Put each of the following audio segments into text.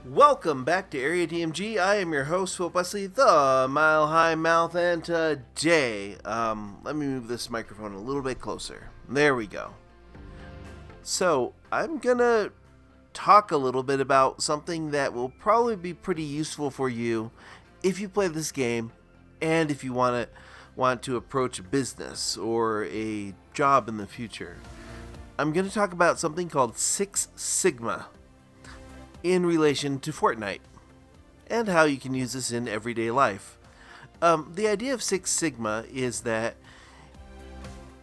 Welcome back to Area DMG. I am your host, Phil Wesley, the Mile High Mouth, and today, let me move this microphone a little bit closer. There we go. So, I'm gonna talk a little bit about something that will probably be pretty useful for you if you play this game and if you want to approach a business or a job in the future. I'm gonna talk about something called Six Sigma in relation to Fortnite, and how you can use this in everyday life. The idea of Six Sigma is that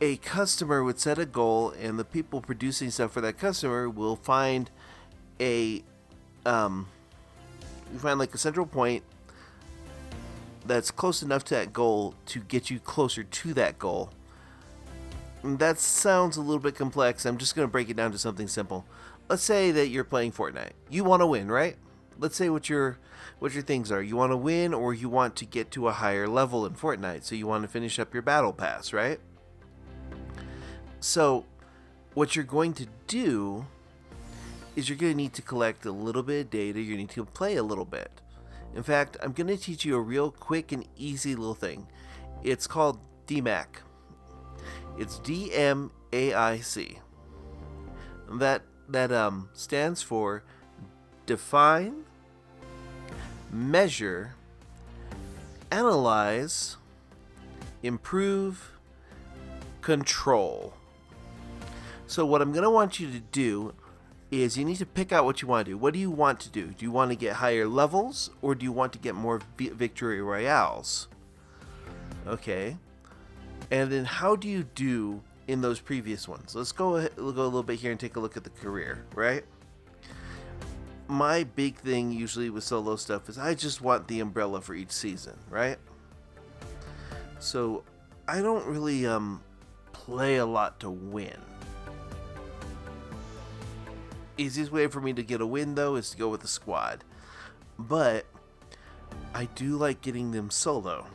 a customer would set a goal, and the people producing stuff for that customer will find a like a central point that's close enough to that goal to get you closer to that goal. And that sounds a little bit complex. I'm just going to break it down to something simple. Let's say that you're playing Fortnite. You want to win, right? Let's say what your things are. You want to win, or you want to get to a higher level in Fortnite. So you want to finish up your battle pass, right? So what you're going to do is you're going to need to collect a little bit of data. You need to play a little bit. In fact, I'm going to teach you a real quick and easy little thing. It's called DMAIC. It's DMAIC. That stands for define, measure, analyze, improve, control. So what I'm going to want you to do is you need to pick out what you want to do. What do you want to do? Do you want to get higher levels, or do you want to get more victory royales? Okay. And then how do you do in those previous ones? Let's go a little bit here and take a look at the career, right? My big thing usually with solo stuff is I just want the umbrella for each season, right? So I don't really play a lot to win. Easiest way for me to get a win, though, is to go with a squad. But I do like getting them solo.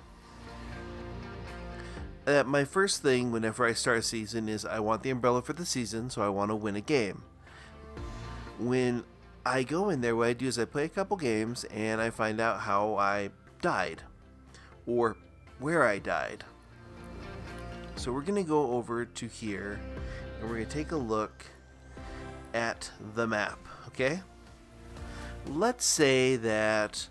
My first thing whenever I start a season is I want the umbrella for the season, so I want to win a game. When I go in there, what I do is I play a couple games and I find out how I died, or where I died. So we're going to go over to here and we're going to take a look at the map, okay? Let's say that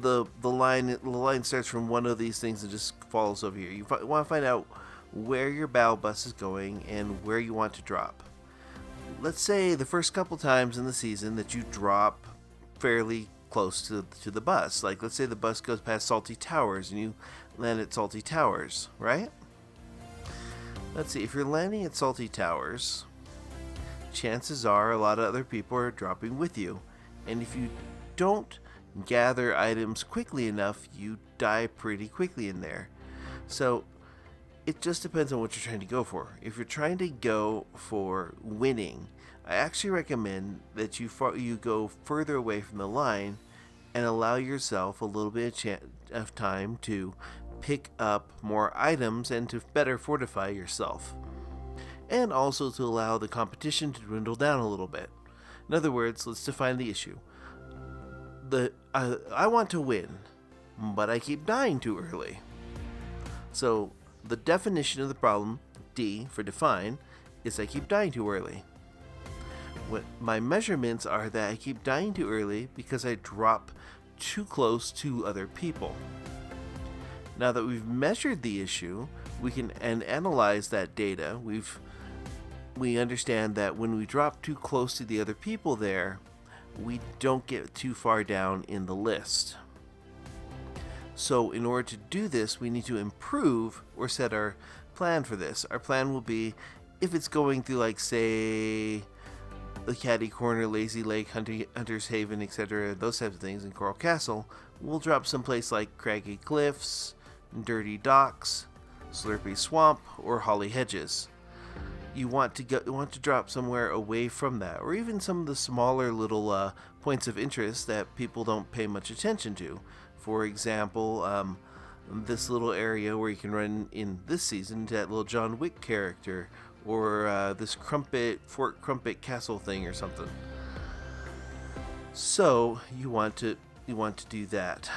the line starts from one of these things and just follows over here. You want to find out where your battle bus is going and where you want to drop. Let's say the first couple times in the season that you drop fairly close to the bus. Like, let's say the bus goes past Salty Towers and you land at Salty Towers, right? Let's see, if you're landing at Salty Towers, chances are a lot of other people are dropping with you. And if you don't gather items quickly enough, you die pretty quickly in there. So it just depends on what you're trying to go for. If you're trying to go for winning, I actually recommend that you go further away from the line and allow yourself a little bit of time to pick up more items and to better fortify yourself, and also to allow the competition to dwindle down a little bit. In other words, let's define the issue. I want to win, but I keep dying too early. So the definition of the problem, D for define, is I keep dying too early. What my measurements are that I keep dying too early because I drop too close to other people. Now that we've measured the issue, we can analyze that data. We understand that when we drop too close to the other people there, we don't get too far down in the list. So in order to do this, we need to improve or set our plan for this. Our plan will be, if it's going through, like, say, the Caddy Corner, Lazy Lake, Hunter's Haven, etc., those types of things in Coral Castle, we'll drop someplace like Craggy Cliffs, Dirty Docks, Slurpy Swamp, or Holly Hedges. You want to drop somewhere away from that, or even some of the smaller little points of interest that people don't pay much attention to. For example, this little area where you can run in this season to that little John Wick character, or this Fort Crumpet Castle thing or something. So you want to do that.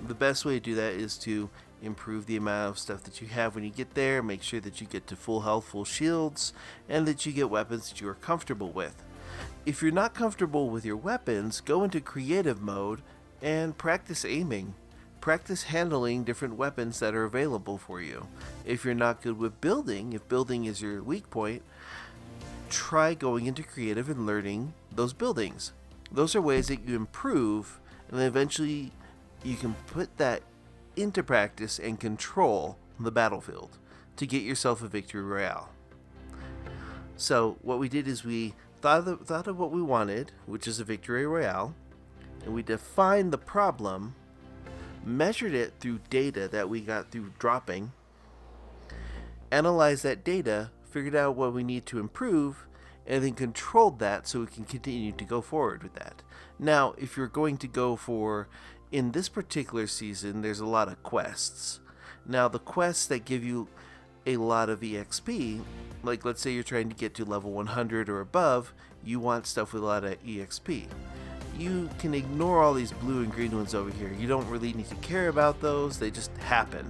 The best way to do that is to improve the amount of stuff that you have when you get there. Make sure that you get to full health, full shields, and that you get weapons that you are comfortable with. If you're not comfortable with your weapons, go into creative mode and practice aiming. Practice handling different weapons that are available for you. If you're not good with building, if building is your weak point, try going into creative and learning those buildings. Those are ways that you improve, and then eventually you can put that into practice and control the battlefield to get yourself a victory royale. So what we did is we thought of what we wanted, which is a victory royale, and we defined the problem, measured it through data that we got through dropping, analyzed that data, figured out what we need to improve, and then controlled that so we can continue to go forward with that. Now, if you're going to go for, in this particular season, there's a lot of quests. Now, the quests that give you a lot of EXP, like let's say you're trying to get to level 100 or above, you want stuff with a lot of EXP. You can ignore all these blue and green ones over here. You don't really need to care about those, they just happen.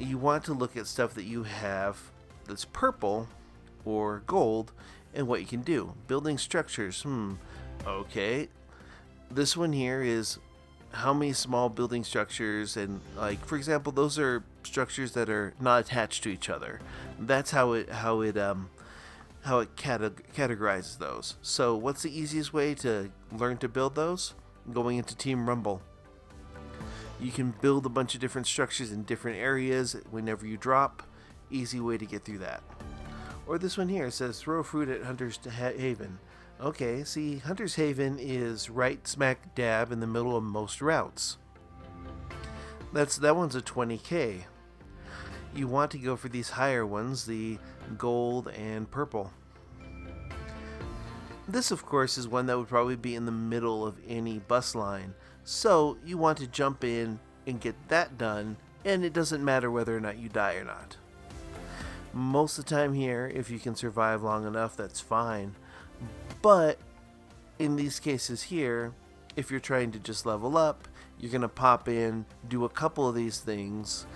You want to look at stuff that you have that's purple or gold and what you can do. Building structures, okay. This one here is how many small building structures, and like for example, those are structures that are not attached to each other. That's how it categorizes those. So what's the easiest way to learn to build those? Going into Team Rumble. You can build a bunch of different structures in different areas whenever you drop. Easy way to get through that. Or this one here says throw fruit at Hunter's Haven. Okay, see, Hunter's Haven is right smack dab in the middle of most routes. That one's a 20k. You want to go for these higher ones, the gold and purple. This, of course, is one that would probably be in the middle of any bus line. So you want to jump in and get that done, and it doesn't matter whether or not you die or not. Most of the time here, if you can survive long enough, that's fine. But in these cases here, if you're trying to just level up, you're going to pop in, do a couple of these things,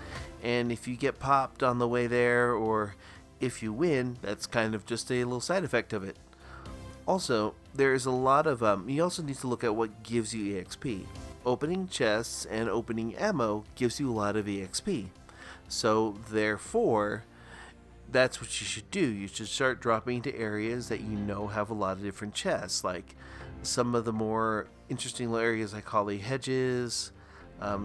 and if you get popped on the way there, or if you win, that's kind of just a little side effect of it. Also, there is a lot of, you also need to look at what gives you EXP. Opening chests and opening ammo gives you a lot of EXP. So, therefore, that's what you should do. You should start dropping into areas that you know have a lot of different chests, like some of the more interesting areas like Holly Hedges,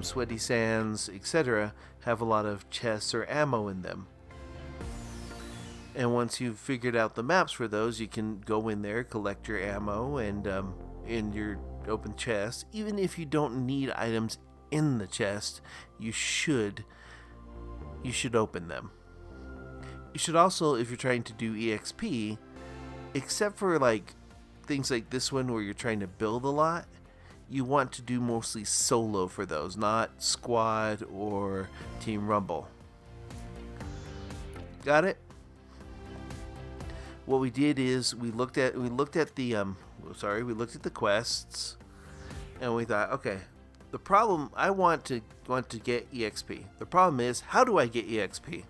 Sweaty Sands, etc. have a lot of chests or ammo in them. And once you've figured out the maps for those, you can go in there, collect your ammo and in your open chest. Even if you don't need items in the chest, you should open them. You should also, if you're trying to do EXP, except for like things like this one where you're trying to build a lot, you want to do mostly solo for those, not squad or Team Rumble. Got it? What we did is we looked at the quests, and we thought, okay, the problem, I want to get EXP. The problem is, how do I get EXP?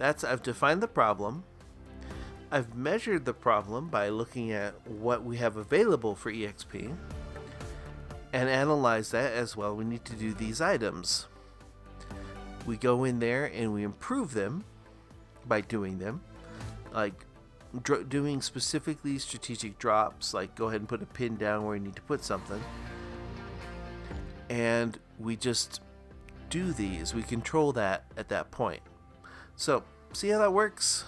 I've defined the problem. I've measured the problem by looking at what we have available for EXP and analyze that as well. We need to do these items. We go in there and we improve them by doing them, like doing specifically strategic drops, like go ahead and put a pin down where you need to put something, and we just do these. We control that at that point. So, see how that works?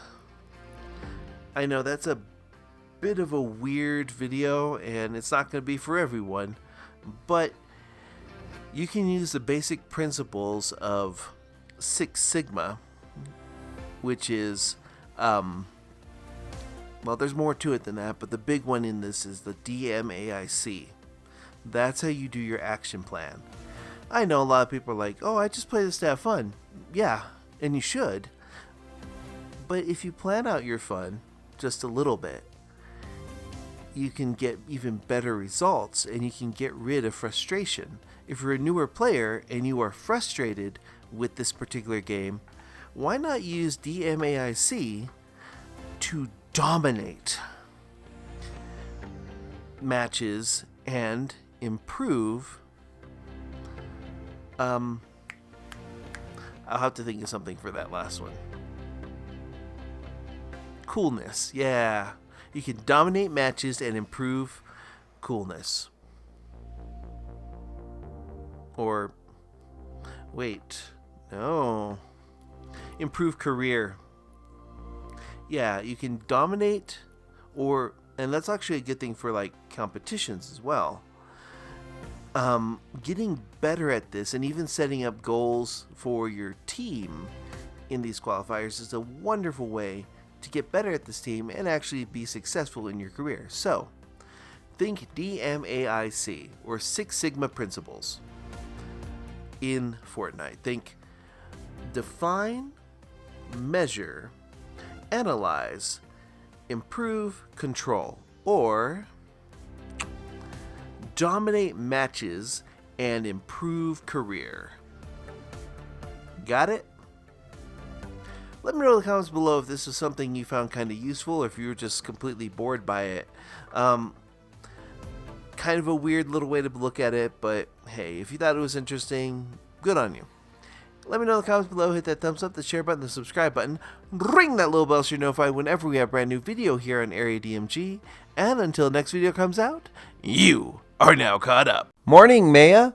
I know that's a bit of a weird video, and it's not going to be for everyone, but you can use the basic principles of Six Sigma, which is, well, there's more to it than that, but the big one in this is the DMAIC. That's how you do your action plan. I know a lot of people are like, oh, I just play this to have fun. Yeah, and you should. But if you plan out your fun just a little bit, you can get even better results and you can get rid of frustration. If you're a newer player and you are frustrated with this particular game, why not use DMAIC to dominate matches and improve? I'll have to think of something for that last one. Coolness, yeah. You can dominate matches and improve coolness. Or, wait, no. Improve career. Yeah, you can dominate, and that's actually a good thing for like competitions as well. Getting better at this and even setting up goals for your team in these qualifiers is a wonderful way to get better at this team and actually be successful in your career. So, think DMAIC, or Six Sigma principles in Fortnite. Think define, measure, analyze, improve, control, or dominate matches and improve career. Got it? Let me know in the comments below if this was something you found kind of useful or if you were just completely bored by it. Kind of a weird little way to look at it, but hey, if you thought it was interesting, good on you. Let me know in the comments below, hit that thumbs up, the share button, the subscribe button, ring that little bell so you're notified whenever we have a brand new video here on Area DMG, and until next video comes out, you are now caught up. Morning, Maya!